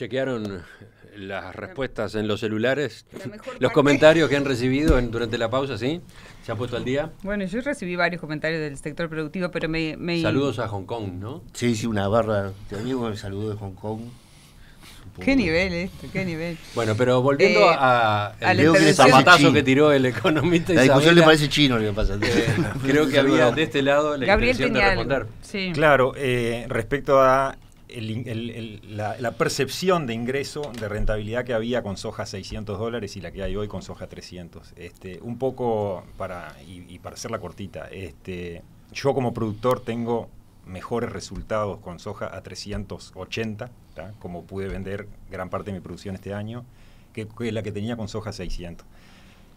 ¿Chequearon las respuestas en los celulares? ¿Los comentarios que han recibido durante la pausa, sí? ¿Se ha puesto al día? Bueno, yo recibí varios comentarios del sector productivo, pero Saludos a Hong Kong, ¿no? Sí, una barra. Te amigo me saludó de Hong Kong. Qué nivel esto, qué nivel. Bueno, pero volviendo al zapatazo que tiró el economista la discusión Isabela, le parece chino lo que pasa. Creo que había de este lado la Gabriel intención de responder. Sí. Claro, respecto a la percepción de ingreso, de rentabilidad que había con soja $600 y la que hay hoy con soja 300. Un poco para hacerla cortita, yo como productor tengo mejores resultados con soja a 380, ¿tá? Como pude vender gran parte de mi producción este año, que la que tenía con soja 600.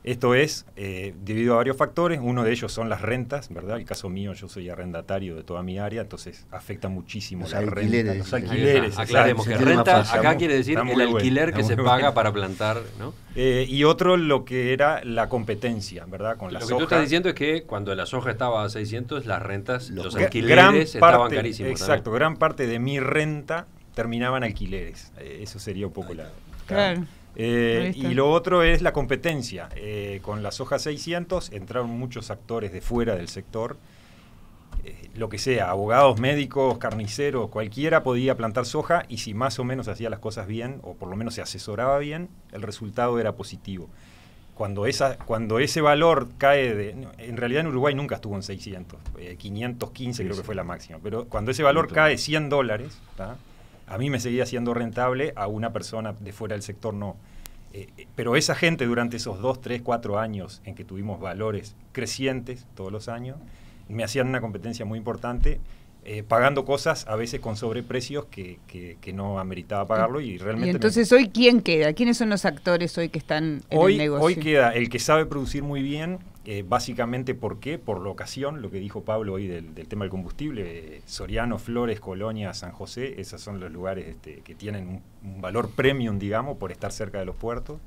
Esto es debido a varios factores. Uno de ellos son las rentas, ¿verdad? El caso mío, yo soy arrendatario de toda mi área, entonces afecta muchísimo la renta. Los alquileres. Aclaremos que renta acá quiere decir el alquiler que se paga para plantar, ¿no? Y otro, lo que era la competencia, ¿verdad? Con la soja. Lo que tú estás diciendo es que cuando la soja estaba a 600, las rentas, los alquileres estaban carísimos. Exacto, también. Gran parte de mi renta terminaba en alquileres. Eso sería un poco la... Claro. Y lo otro es la competencia. Con la soja 600 entraron muchos actores de fuera del sector. Lo que sea, abogados, médicos, carniceros, cualquiera podía plantar soja y si más o menos hacía las cosas bien, o por lo menos se asesoraba bien, el resultado era positivo. Cuando ese valor cae en realidad en Uruguay nunca estuvo en 600, 515 creo que fue la máxima, pero cuando ese valor cae $100, ¿tá? A mí me seguía siendo rentable, a una persona de fuera del sector no. Pero esa gente durante esos 2, 3, 4 años en que tuvimos valores crecientes todos los años, me hacían una competencia muy importante, pagando cosas a veces con sobreprecios que no ameritaba pagarlo y realmente... Y entonces hoy, ¿quién queda? ¿Quiénes son los actores hoy que están en el negocio? Hoy queda el que sabe producir muy bien, básicamente, ¿por qué? Por la ocasión, lo que dijo Pablo hoy del tema del combustible. Soriano, Flores, Colonia, San José, esos son los lugares que tienen un valor premium, digamos, por estar cerca de los puertos.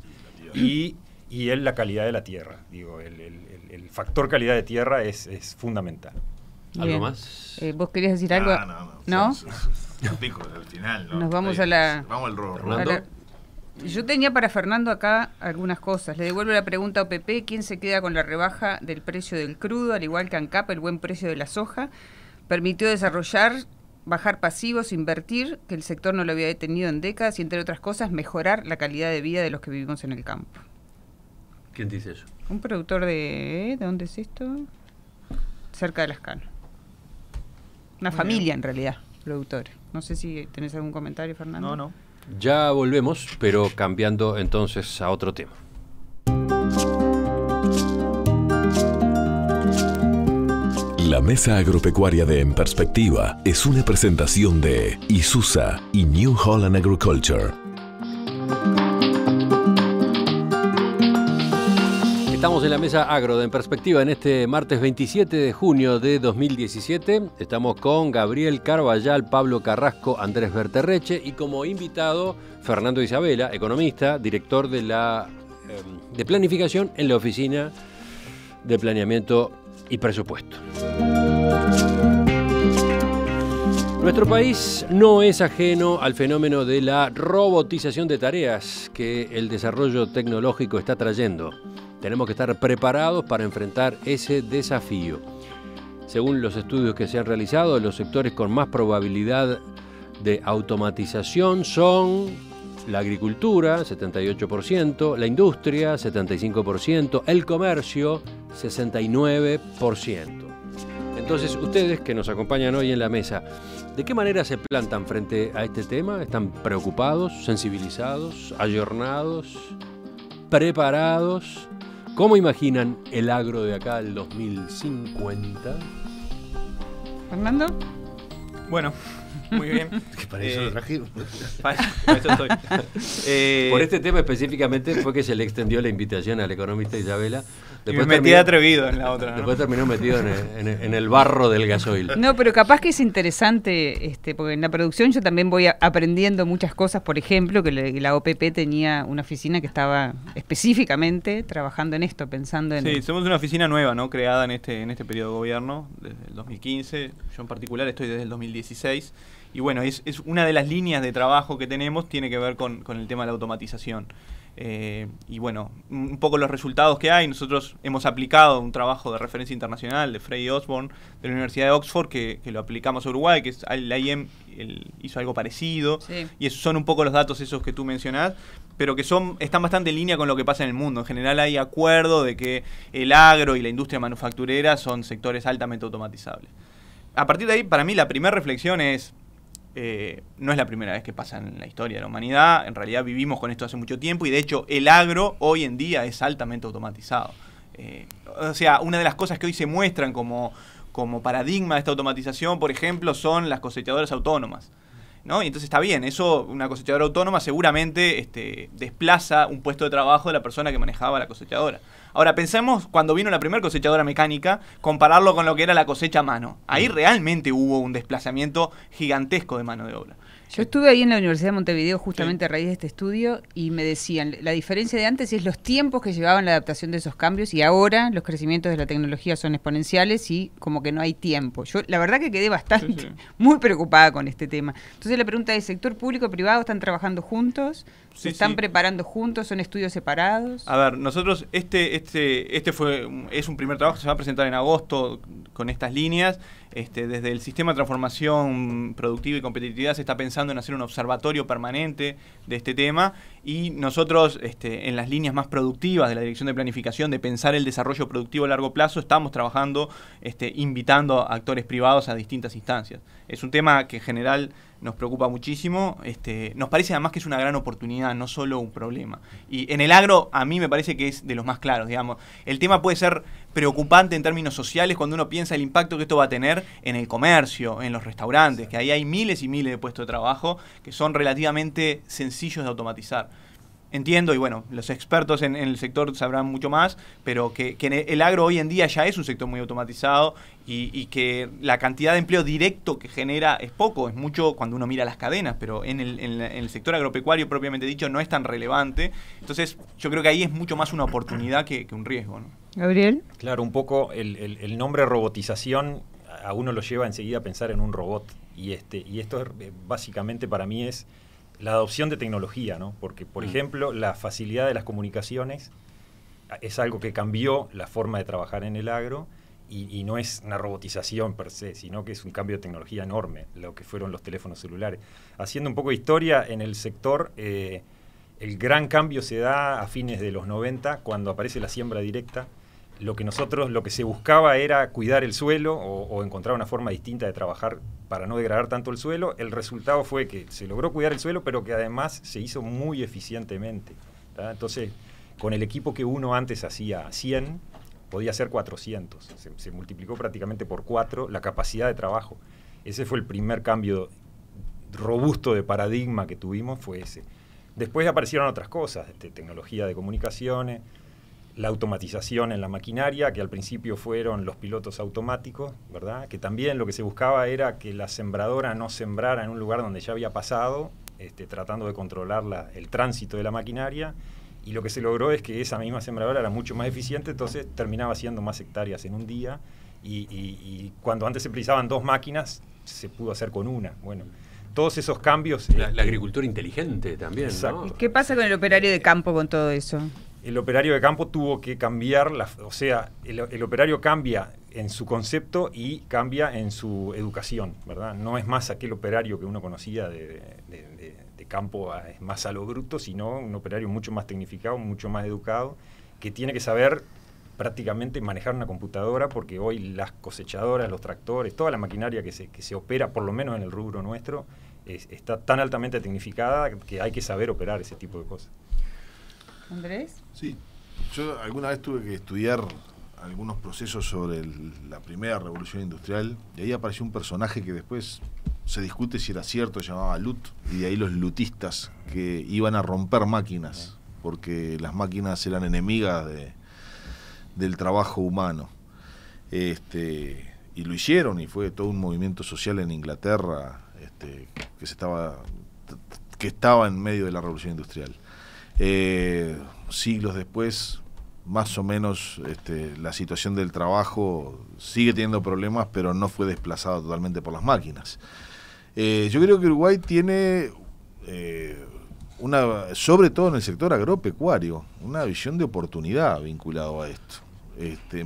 Y la calidad de la tierra. Digo, el factor calidad de tierra es fundamental. ¿Algo Bien. más? ¿Vos querías decir algo? No. Pico al final, ¿no? Nos vamos Vamos al Fernando. Yo tenía para Fernando acá algunas cosas. Le devuelvo la pregunta a OPP. ¿Quién se queda con la rebaja del precio del crudo? Al igual que ANCAP, el buen precio de la soja permitió desarrollar, bajar pasivos, invertir, que el sector no lo había detenido en décadas y, entre otras cosas, mejorar la calidad de vida de los que vivimos en el campo. ¿Quién dice eso? Un productor ¿de dónde es esto? Cerca de Las Canas. Una familia, en realidad, productora. No sé si tenés algún comentario, Fernando. No. Ya volvemos, pero cambiando entonces a otro tema. La Mesa Agropecuaria de En Perspectiva es una presentación de Isusa y New Holland Agriculture. Estamos en la mesa agro de En Perspectiva en este martes 27 de junio de 2017. Estamos con Gabriel Carballal, Pablo Carrasco, Andrés Berterreche y como invitado Fernando Isabela, economista, director de planificación en la Oficina de Planeamiento y Presupuesto. Nuestro país no es ajeno al fenómeno de la robotización de tareas que el desarrollo tecnológico está trayendo. Tenemos que estar preparados para enfrentar ese desafío. Según los estudios que se han realizado, los sectores con más probabilidad de automatización son la agricultura, 78%, la industria, 75%, el comercio, 69%. Entonces, ustedes que nos acompañan hoy en la mesa, ¿de qué manera se plantan frente a este tema? ¿Están preocupados, sensibilizados, ayornados, preparados? ¿Cómo imaginan el agro de acá al 2050? ¿Fernando? Bueno, muy bien. Que para eso lo trajimos. Para eso estoy. Por este tema específicamente fue que se le extendió la invitación al economista Isabela. Después me metí atrevido en la otra, ¿no? Después terminó metido en el barro del gasoil. No, pero capaz que es interesante, porque en la producción yo también voy aprendiendo muchas cosas. Por ejemplo, que la OPP tenía una oficina que estaba específicamente trabajando en esto, pensando en... Sí, somos una oficina nueva, ¿no? Creada en este periodo de gobierno, desde el 2015. Yo en particular estoy desde el 2016. Y bueno, es una de las líneas de trabajo que tenemos, tiene que ver con el tema de la automatización. Y bueno, un poco los resultados que hay. Nosotros hemos aplicado un trabajo de referencia internacional de Freddy Osborne de la Universidad de Oxford, que lo aplicamos a Uruguay, que la IEM hizo algo parecido. Sí. Y esos son un poco los datos esos que tú mencionás, pero que están bastante en línea con lo que pasa en el mundo. En general hay acuerdo de que el agro y la industria manufacturera son sectores altamente automatizables. A partir de ahí, para mí, la primera reflexión es... no es la primera vez que pasa en la historia de la humanidad. En realidad vivimos con esto hace mucho tiempo y de hecho el agro hoy en día es altamente automatizado. O sea, una de las cosas que hoy se muestran como paradigma de esta automatización, por ejemplo, son las cosechadoras autónomas, ¿no? Y entonces está bien, eso, una cosechadora autónoma seguramente desplaza un puesto de trabajo de la persona que manejaba la cosechadora. Ahora, pensemos cuando vino la primera cosechadora mecánica, compararlo con lo que era la cosecha a mano. Ahí realmente hubo un desplazamiento gigantesco de mano de obra. Yo estuve ahí en la Universidad de Montevideo justamente a raíz de este estudio y me decían, la diferencia de antes es los tiempos que llevaban la adaptación de esos cambios y ahora los crecimientos de la tecnología son exponenciales y como que no hay tiempo. Yo la verdad que quedé bastante, muy preocupada con este tema. Entonces la pregunta es, ¿sector público y privado están trabajando juntos? ¿Se están preparando juntos? ¿Son estudios separados? A ver, nosotros, es un primer trabajo que se va a presentar en agosto con estas líneas. Desde el sistema de transformación productiva y competitividad se está pensando en hacer un observatorio permanente de este tema y nosotros en las líneas más productivas de la Dirección de Planificación de pensar el desarrollo productivo a largo plazo estamos trabajando invitando a actores privados a distintas instancias. Es un tema que en general nos preocupa muchísimo, nos parece además que es una gran oportunidad, no solo un problema. Y en el agro a mí me parece que es de los más claros, digamos. El tema puede ser preocupante en términos sociales cuando uno piensa el impacto que esto va a tener en el comercio, en los restaurantes, que ahí hay miles y miles de puestos de trabajo que son relativamente sencillos de automatizar. Entiendo, y bueno, los expertos en el sector sabrán mucho más, pero que el agro hoy en día ya es un sector muy automatizado y que la cantidad de empleo directo que genera es poco, es mucho cuando uno mira las cadenas, pero en el sector agropecuario propiamente dicho no es tan relevante. Entonces yo creo que ahí es mucho más una oportunidad que un riesgo, ¿no? Gabriel. Claro, un poco el nombre robotización a uno lo lleva enseguida a pensar en un robot y esto básicamente para mí es la adopción de tecnología, ¿no? Porque, por ejemplo, la facilidad de las comunicaciones es algo que cambió la forma de trabajar en el agro y no es una robotización per se, sino que es un cambio de tecnología enorme, lo que fueron los teléfonos celulares. Haciendo un poco de historia en el sector, el gran cambio se da a fines de los 90, cuando aparece la siembra directa. Lo que se buscaba era cuidar el suelo o encontrar una forma distinta de trabajar para no degradar tanto el suelo. El resultado fue que se logró cuidar el suelo, pero que además se hizo muy eficientemente, ¿tá? Entonces, con el equipo que uno antes hacía 100, podía hacer 400. Se multiplicó prácticamente por 4 la capacidad de trabajo. Ese fue el primer cambio robusto de paradigma que tuvimos, fue ese. Después aparecieron otras cosas, tecnología de comunicaciones, la automatización en la maquinaria, que al principio fueron los pilotos automáticos, ¿verdad? Que también lo que se buscaba era que la sembradora no sembrara en un lugar donde ya había pasado, tratando de controlar el tránsito de la maquinaria, y lo que se logró es que esa misma sembradora era mucho más eficiente, entonces terminaba haciendo más hectáreas en un día, y cuando antes se precisaban 2 máquinas, se pudo hacer con una. Bueno, todos esos cambios... La agricultura inteligente también, exacto, ¿no? ¿Qué pasa con el operario de campo con todo eso? El operario de campo tuvo que cambiar, el operario cambia en su concepto y cambia en su educación, ¿verdad? No es más aquel operario que uno conocía de campo más a lo bruto, sino un operario mucho más tecnificado, mucho más educado, que tiene que saber prácticamente manejar una computadora, porque hoy las cosechadoras, los tractores, toda la maquinaria que se opera, por lo menos en el rubro nuestro, está tan altamente tecnificada que hay que saber operar ese tipo de cosas. ¿Andrés? Sí, yo alguna vez tuve que estudiar algunos procesos sobre la primera revolución industrial y ahí apareció un personaje que después se discute si era cierto, se llamaba Lut, y de ahí los lutistas que iban a romper máquinas porque las máquinas eran enemigas del trabajo humano. Y lo hicieron y fue todo un movimiento social en Inglaterra que estaba en medio de la revolución industrial. Siglos después, más o menos, la situación del trabajo sigue teniendo problemas, pero no fue desplazada totalmente por las máquinas. Yo creo que Uruguay tiene, sobre todo en el sector agropecuario, una visión de oportunidad vinculado a esto.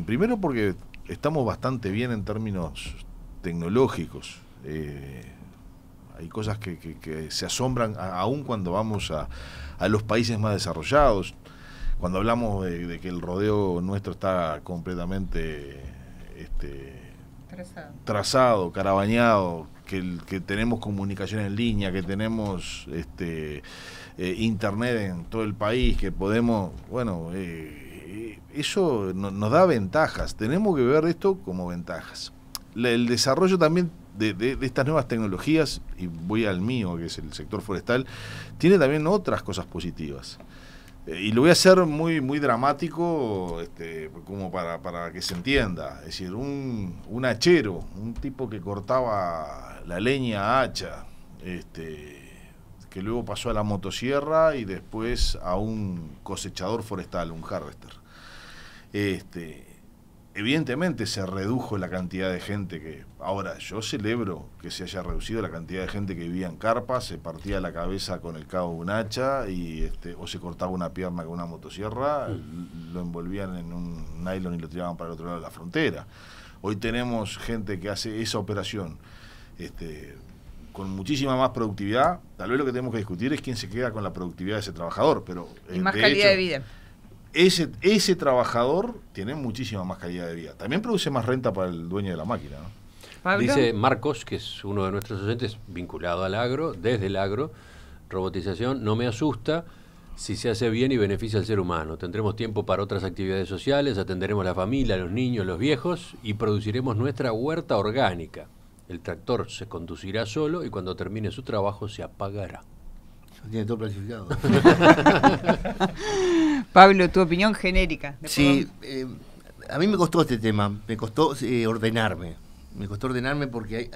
Primero porque estamos bastante bien en términos tecnológicos. Hay cosas que se asombran aún cuando vamos a los países más desarrollados. Cuando hablamos de que el rodeo nuestro está completamente trazado, carabañado, que tenemos comunicación en línea, que tenemos internet en todo el país, que podemos, eso nos da ventajas. Tenemos que ver esto como ventajas. El desarrollo también de estas nuevas tecnologías, y voy al mío, que es el sector forestal, tiene también otras cosas positivas. Y lo voy a hacer muy muy dramático, como para que se entienda. Es decir, un hachero, un tipo que cortaba la leña a hacha, que luego pasó a la motosierra y después a un cosechador forestal, un harvester. Evidentemente se redujo la cantidad de gente que... Ahora, yo celebro que se haya reducido la cantidad de gente que vivía en carpas, se partía la cabeza con el cabo de un hacha o se cortaba una pierna con una motosierra, lo envolvían en un nylon y lo tiraban para el otro lado de la frontera. Hoy tenemos gente que hace esa operación con muchísima más productividad. Tal vez lo que tenemos que discutir es quién se queda con la productividad de ese trabajador, pero y más calidad de vida. Ese trabajador tiene muchísima más calidad de vida. También produce más renta para el dueño de la máquina, ¿no? ¿Pablo? Dice Marcos, que es uno de nuestros oyentes vinculado al agro, desde el agro, robotización no me asusta si se hace bien y beneficia al ser humano. Tendremos tiempo para otras actividades sociales, atenderemos a la familia, a los niños, los viejos y produciremos nuestra huerta orgánica. El tractor se conducirá solo y cuando termine su trabajo se apagará. Tiene todo planificado. Pablo, tu opinión genérica. Sí, a mí me costó este tema, me costó ordenarme. Me costó ordenarme porque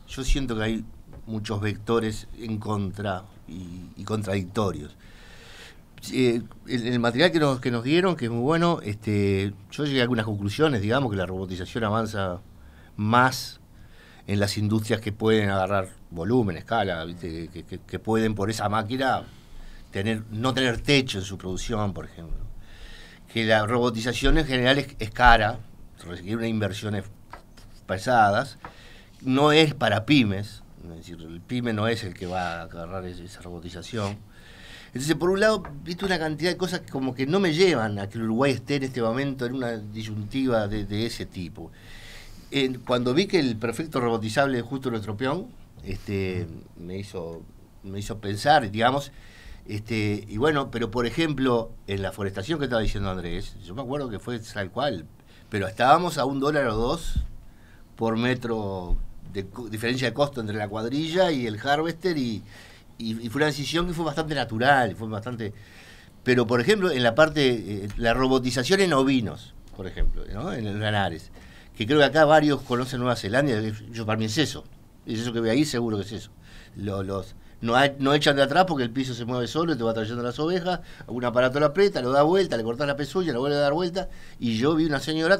yo siento que hay muchos vectores en contra y contradictorios. El material que nos dieron, que es muy bueno, yo llegué a algunas conclusiones, digamos que la robotización avanza más en las industrias que pueden agarrar volumen, escala, ¿viste? Que pueden por esa máquina no tener techo en su producción, por ejemplo. Que la robotización en general es cara, requiere unas inversiones pesadas, no es para pymes, es decir, el pyme no es el que va a agarrar esa robotización. Entonces, por un lado, viste una cantidad de cosas que como que no me llevan a que el Uruguay esté en este momento en una disyuntiva de ese tipo. Cuando vi que el perfecto robotizable justo lo tropeón, me hizo pensar, digamos, y bueno, pero por ejemplo, en la forestación que estaba diciendo Andrés, yo me acuerdo que fue tal cual, pero estábamos a $1 o $2 por metro de diferencia de costo entre la cuadrilla y el harvester, y fue una decisión que fue bastante natural, pero por ejemplo, en la parte, la robotización en ovinos, por ejemplo, ¿no? En los lanares, que creo que acá varios conocen Nueva Zelanda, yo para mí es eso que ve ahí, seguro que es eso. No echan de atrás porque el piso se mueve solo y te va trayendo las ovejas, un aparato lo aprieta, lo da vuelta, le cortas la pezuña, lo vuelve a dar vuelta, y yo vi una señora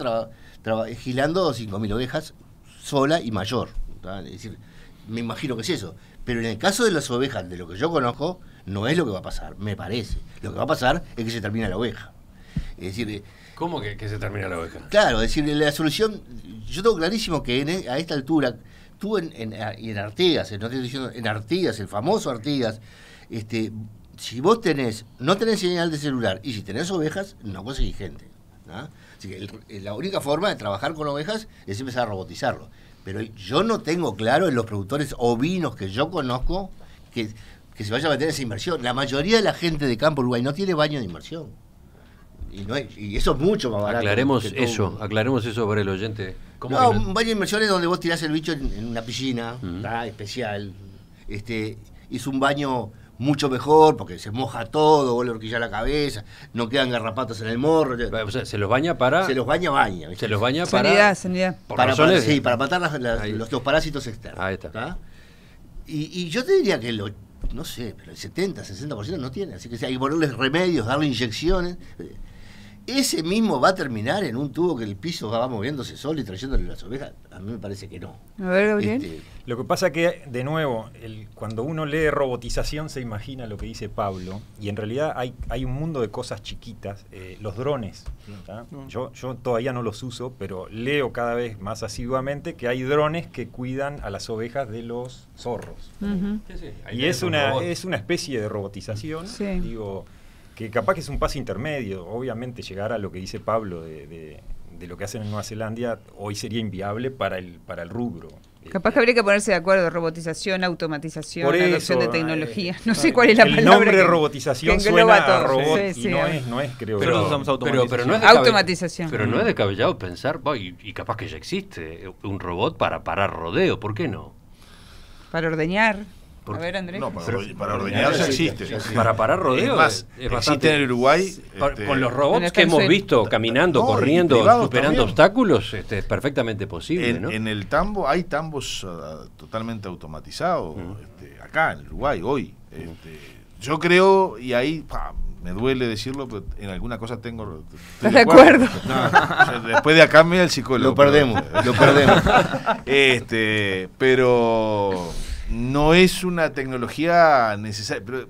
gilando 5.000 ovejas sola y mayor, ¿tá? Es decir, me imagino que es eso, pero en el caso de las ovejas, de lo que yo conozco, no es lo que va a pasar, me parece. Lo que va a pasar es que se termina la oveja. Es decir, ¿cómo que se termina la oveja? Claro, es decir, la solución, yo tengo clarísimo que a esta altura, tú en Artigas, no estoy diciendo en Artigas, el famoso Artigas, si vos no tenés señal de celular y si tenés ovejas, no conseguís gente, ¿no? Así que la única forma de trabajar con ovejas es empezar a robotizarlo. Pero yo no tengo claro en los productores ovinos que yo conozco que se vaya a meter esa inversión. La mayoría de la gente de campo Uruguay no tiene baño de inmersión. Y eso es mucho más barato. Aclaremos eso para el oyente. No, un baño de inmersión es donde vos tirás el bicho en una piscina especial. Es un baño mucho mejor porque se moja todo, vos le horquillás la cabeza, no quedan garrapatos en el morro. O sea, se los baña para... Se los baña. ¿Viste? Se los baña para... Sanidad. Para matar los parásitos externos. Ahí está. ¿Tá? Y yo te diría que no sé, pero el 70, 60% no tiene. Así que hay que ponerles remedios, darle inyecciones. ¿ese mismo va a terminar en un tubo que el piso va moviéndose solo y trayéndole las ovejas? A mí me parece que no. A ver, Gabriel. Lo que pasa que, de nuevo, cuando uno lee robotización se imagina lo que dice Pablo, y en realidad hay un mundo de cosas chiquitas. Los drones, ¿tá? Yo todavía no los uso, pero leo cada vez más asiduamente que hay drones que cuidan a las ovejas de los zorros. Y es una especie de robotización, digo, que capaz que es un paso intermedio. Obviamente llegar a lo que dice Pablo de lo que hacen en Nueva Zelanda hoy sería inviable para el rubro. Capaz que habría que ponerse de acuerdo, robotización, automatización, adopción de tecnología. No sé no, cuál es la palabra. El nombre robotización suena a robot y no es, creo. Pero usamos automatización. No es automatización. Pero no es descabellado pensar, y capaz que ya existe, un robot para parar rodeo, ¿por qué no? Para ordeñar. A ver, Andrés. No, para ordeñar ya existe. Para parar rodeo es más, existe en el Uruguay. Con los robots que hemos visto caminando, corriendo, superando obstáculos, es perfectamente posible, ¿no? En el tambo hay tambos totalmente automatizados, acá en Uruguay, hoy. Yo creo, y ahí me duele decirlo, pero en alguna cosa tengo... ¿Estás de acuerdo? No, después de acá me da el psicólogo. Lo perdemos. Pero... no es una tecnología necesaria, pero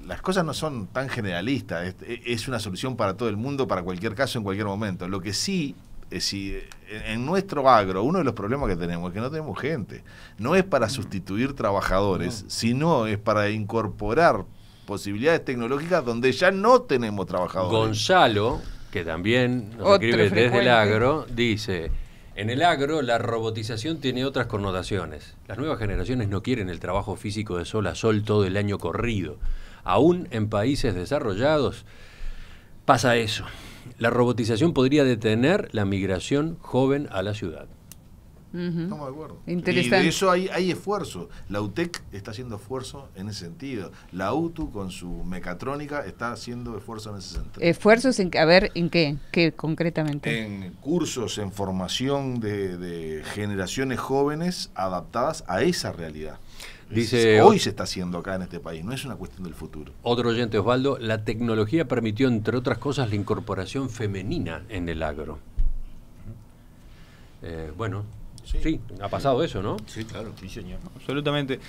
las cosas no son tan generalistas, es una solución para todo el mundo, para cualquier caso, en cualquier momento. Lo que sí, en nuestro agro, uno de los problemas que tenemos es que no tenemos gente. No es para sustituir trabajadores, sino es para incorporar posibilidades tecnológicas donde ya no tenemos trabajadores. Gonzalo, que también nos escribe desde el agro, dice... En el agro, la robotización tiene otras connotaciones. Las nuevas generaciones no quieren el trabajo físico de sol a sol todo el año corrido. Aún en países desarrollados pasa eso. La robotización podría detener la migración joven a la ciudad. Estamos de acuerdo. Interesante. Y de eso hay esfuerzo. La UTEC está haciendo esfuerzo en ese sentido. La UTU con su mecatrónica está haciendo esfuerzo en ese sentido. ¿Esfuerzos en qué? ¿Qué concretamente? En cursos, en formación de generaciones jóvenes adaptadas a esa realidad. Dice, hoy se está haciendo acá en este país, no es una cuestión del futuro. Otro oyente, Osvaldo, la tecnología permitió, entre otras cosas, la incorporación femenina en el agro. Sí, ha pasado eso, ¿no? Sí, claro. Sí, señor. Absolutamente.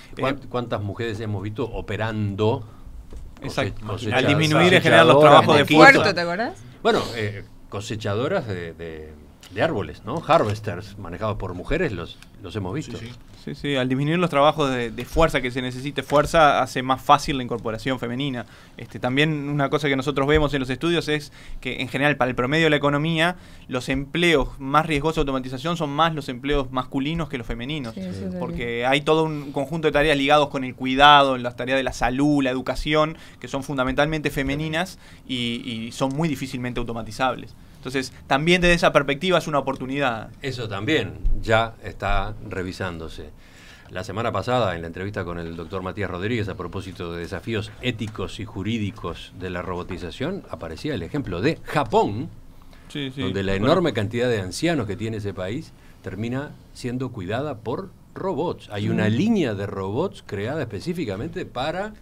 ¿Cuántas mujeres hemos visto operando? Al disminuir en general los trabajos de fuerza. ¿Puerto, te acordás? Bueno, cosechadoras de árboles, ¿no? Harvesters, manejados por mujeres, los hemos visto. Sí, al disminuir los trabajos de fuerza, que se necesite fuerza, hace más fácil la incorporación femenina. También una cosa que nosotros vemos en los estudios es que en general para el promedio de la economía los empleos más riesgosos de automatización son más los empleos masculinos que los femeninos, porque hay todo un conjunto de tareas ligados con el cuidado, las tareas de la salud, la educación, que son fundamentalmente femeninas y son muy difícilmente automatizables. Entonces, también desde esa perspectiva es una oportunidad. Eso también ya está revisándose. La semana pasada, en la entrevista con el doctor Matías Rodríguez a propósito de desafíos éticos y jurídicos de la robotización, aparecía el ejemplo de Japón, donde la enorme cantidad de ancianos que tiene ese país termina siendo cuidada por robots. Hay una línea de robots creada específicamente para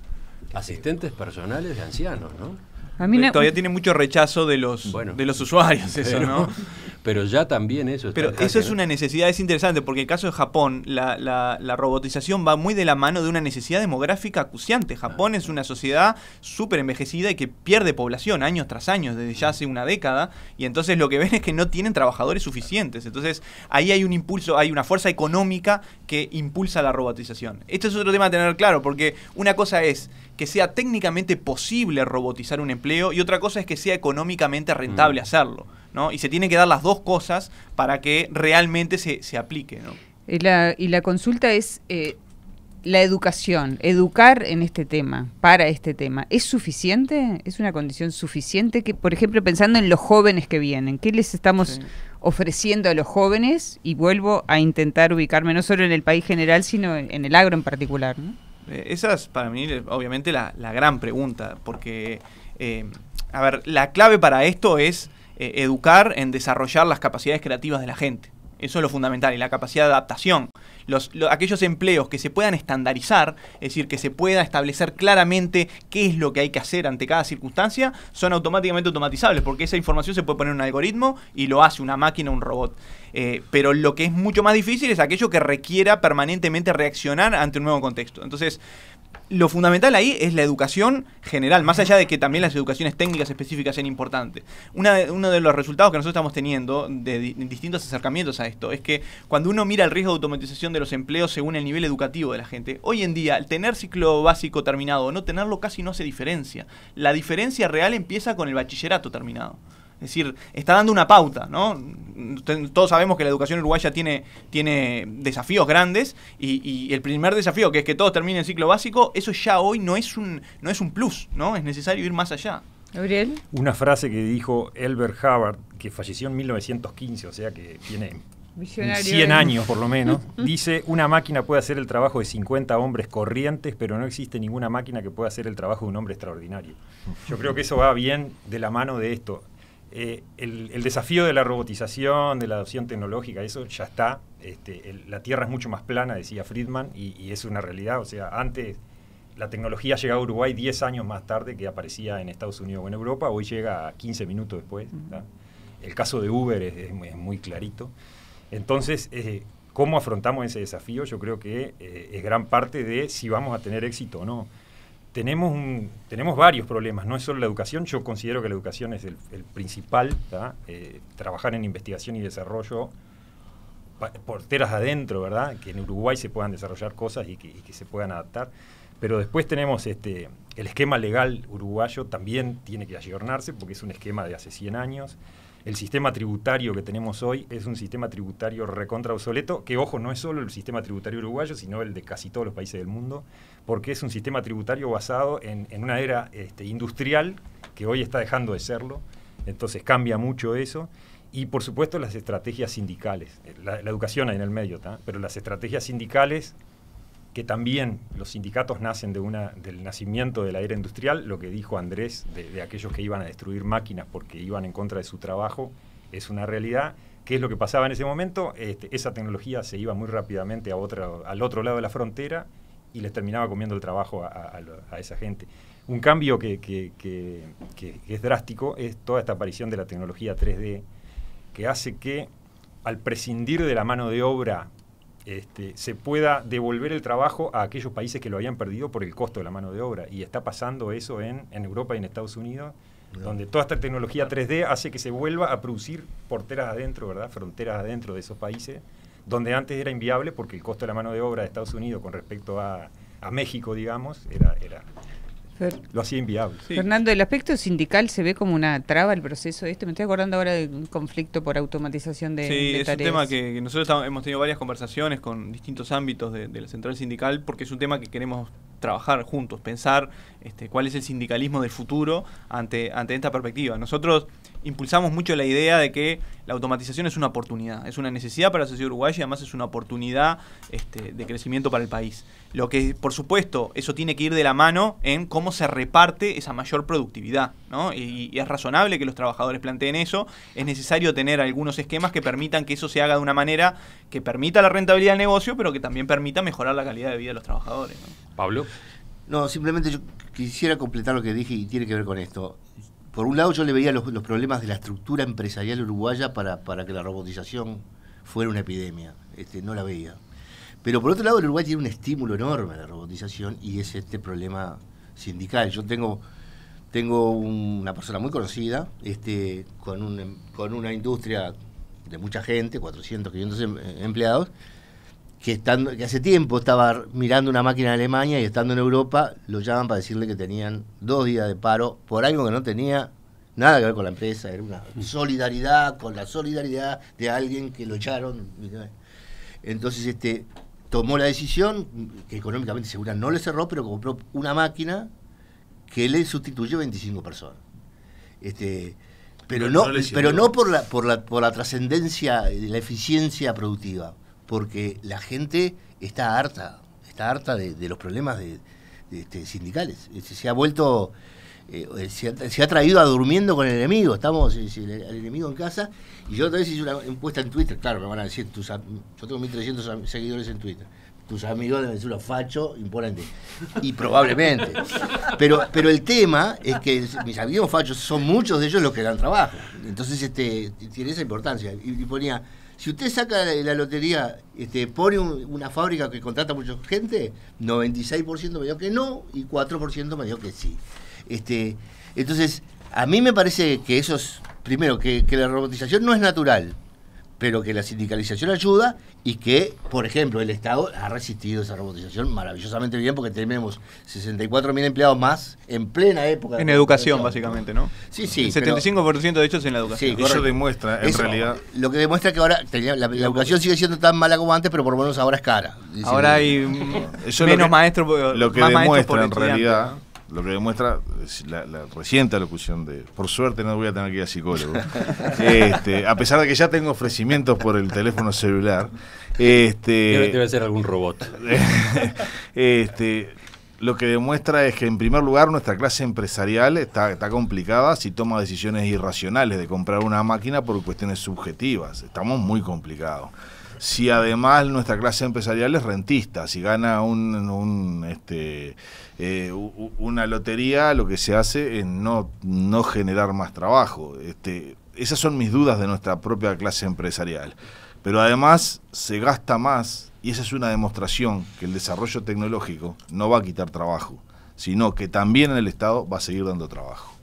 asistentes personales de ancianos, ¿no? Todavía tiene mucho rechazo de los usuarios eso, ¿no? Pero ya también eso está. Pero eso es una necesidad, es interesante, porque en el caso de Japón, la robotización va muy de la mano de una necesidad demográfica acuciante. Japón es una sociedad súper envejecida y que pierde población años tras años, desde ya hace una década, y entonces lo que ven es que no tienen trabajadores suficientes. Entonces ahí hay un impulso, hay una fuerza económica que impulsa la robotización. Este es otro tema a tener claro, porque una cosa es que sea técnicamente posible robotizar un empleo y otra cosa es que sea económicamente rentable hacerlo, ¿no? Y se tienen que dar las dos cosas para que realmente se aplique, ¿no? Y la consulta es la educación, educar en este tema, para este tema, ¿es suficiente? ¿Es una condición suficiente? Que, por ejemplo, pensando en los jóvenes que vienen, ¿qué les estamos ofreciendo a los jóvenes? Y vuelvo a intentar ubicarme no solo en el país general, sino en el agro en particular, ¿no? Esa es para mí obviamente la gran pregunta, porque la clave para esto es educar en desarrollar las capacidades creativas de la gente, Eso es lo fundamental, y la capacidad de adaptación. Aquellos empleos que se puedan estandarizar, es decir, que se pueda establecer claramente qué es lo que hay que hacer ante cada circunstancia, son automáticamente automatizables, porque esa información se puede poner en un algoritmo y lo hace una máquina o un robot. Pero lo que es mucho más difícil es aquello que requiera permanentemente reaccionar ante un nuevo contexto. Entonces, lo fundamental ahí es la educación general, más allá de que también las educaciones técnicas específicas sean importantes. Uno de los resultados que nosotros estamos teniendo de distintos acercamientos a esto es que cuando uno mira el riesgo de automatización de los empleos según el nivel educativo de la gente, hoy en día el tener ciclo básico terminado o no tenerlo casi no hace diferencia. La diferencia real empieza con el bachillerato terminado. Es decir, está dando una pauta, ¿no? Todos sabemos que la educación uruguaya tiene desafíos grandes y el primer desafío, que es que todos terminen el ciclo básico, eso ya hoy no es un plus, ¿no? Es necesario ir más allá. Gabriel. Una frase que dijo Elbert Hubbard, que falleció en 1915, o sea que tiene Visionario. 100 años por lo menos, dice: una máquina puede hacer el trabajo de 50 hombres corrientes, pero no existe ninguna máquina que pueda hacer el trabajo de un hombre extraordinario. Yo creo que eso va bien de la mano de esto. El desafío de la robotización, de la adopción tecnológica, eso ya está. La Tierra es mucho más plana, decía Friedman, y es una realidad. O sea, antes la tecnología llegaba a Uruguay 10 años más tarde que aparecía en Estados Unidos o en Europa, hoy llega 15 minutos después. ¿Tá? El caso de Uber es muy clarito. Entonces, ¿cómo afrontamos ese desafío? Yo creo que es gran parte de si vamos a tener éxito o no. Tenemos varios problemas, no es solo la educación. Yo considero que la educación es el principal, trabajar en investigación y desarrollo, porteras adentro, ¿verdad? Que en Uruguay se puedan desarrollar cosas y que se puedan adaptar. Pero después tenemos el esquema legal uruguayo, también tiene que ayornarse porque es un esquema de hace 100 años. El sistema tributario que tenemos hoy es un sistema tributario recontra obsoleto, que, ojo, no es solo el sistema tributario uruguayo, sino el de casi todos los países del mundo, porque es un sistema tributario basado en una era industrial que hoy está dejando de serlo. Entonces cambia mucho eso. Y, por supuesto, las estrategias sindicales. La educación ahí en el medio, ¿tá? Pero las estrategias sindicales, que también los sindicatos nacen del nacimiento de la era industrial, lo que dijo Andrés de aquellos que iban a destruir máquinas porque iban en contra de su trabajo, es una realidad. ¿Qué es lo que pasaba en ese momento? Esa tecnología se iba muy rápidamente al otro lado de la frontera y les terminaba comiendo el trabajo a esa gente. Un cambio que es drástico es toda esta aparición de la tecnología 3D, que hace que, al prescindir de la mano de obra, se pueda devolver el trabajo a aquellos países que lo habían perdido por el costo de la mano de obra. Y está pasando eso en Europa y en Estados Unidos, donde toda esta tecnología 3D hace que se vuelva a producir porteras adentro, ¿verdad? Fronteras adentro de esos países, donde antes era inviable porque el costo de la mano de obra de Estados Unidos con respecto a México, digamos, lo hacía inviable. Sí. Fernando, ¿el aspecto sindical se ve como una traba al proceso de esto? Me estoy acordando ahora de un conflicto por automatización de tareas. Sí, es un tema que nosotros hemos tenido varias conversaciones con distintos ámbitos de la central sindical, porque es un tema que queremos trabajar juntos, pensar cuál es el sindicalismo del futuro ante esta perspectiva. Nosotros impulsamos mucho la idea de que la automatización es una oportunidad, es una necesidad para la sociedad uruguaya y además es una oportunidad de crecimiento para el país. Lo que, por supuesto, eso tiene que ir de la mano en cómo se reparte esa mayor productividad, ¿no? Y es razonable que los trabajadores planteen eso. Es necesario tener algunos esquemas que permitan que eso se haga de una manera que permita la rentabilidad del negocio, pero que también permita mejorar la calidad de vida de los trabajadores, ¿no? Pablo. No, simplemente yo quisiera completar lo que dije y tiene que ver con esto. Por un lado, yo le veía los problemas de la estructura empresarial uruguaya para que la robotización fuera una epidemia. No la veía. Pero por otro lado, el Uruguay tiene un estímulo enorme a la robotización y es este problema sindical. Yo tengo una persona muy conocida con una industria de mucha gente, 400, 500 empleados, que hace tiempo estaba mirando una máquina en Alemania y estando en Europa, lo llaman para decirle que tenían 2 días de paro por algo que no tenía nada que ver con la empresa, era una solidaridad con la solidaridad de alguien que lo echaron. Entonces tomó la decisión, que económicamente segura no le cerró, pero compró una máquina que le sustituyó 25 personas. Pero no por la trascendencia de la eficiencia productiva, porque la gente está harta de los problemas sindicales. Se ha vuelto se ha traído a durmiendo con el enemigo. Estamos el enemigo en casa. Y yo otra vez hice una encuesta en Twitter. Claro, me van a decir, yo tengo 1.300 seguidores en Twitter. Tus amigos deben ser unos fachos imponentes. Y probablemente. Pero el tema es que mis amigos fachos son muchos de ellos los que dan trabajo. Entonces tiene esa importancia. Y ponía, si usted saca la lotería, pone una fábrica que contrata mucha gente, 96% me dijo que no y 4% me dijo que sí. Entonces, a mí me parece que eso es, primero, que la robotización no es natural, pero que la sindicalización ayuda y que, por ejemplo, el Estado ha resistido esa robotización maravillosamente bien porque tenemos 64.000 empleados más en plena época. En educación, básicamente, ¿no? Sí. El 75% de hecho es en la educación. Sí, eso demuestra, en realidad... Lo que demuestra que ahora la educación sigue siendo tan mala como antes, pero por lo menos ahora es cara. Ahora hay menos maestros. Lo que más demuestra, en estudiante, realidad... Lo que demuestra la reciente alocución de, por suerte no voy a tener que ir a psicólogo, a pesar de que ya tengo ofrecimientos por el teléfono celular, debe ser algún robot. Lo que demuestra es que en primer lugar nuestra clase empresarial está complicada si toma decisiones irracionales de comprar una máquina por cuestiones subjetivas. Estamos muy complicados. Si además nuestra clase empresarial es rentista, si gana una lotería, lo que se hace es no generar más trabajo. Esas son mis dudas de nuestra propia clase empresarial. Pero además se gasta más, y esa es una demostración que el desarrollo tecnológico no va a quitar trabajo, sino que también en el Estado va a seguir dando trabajo.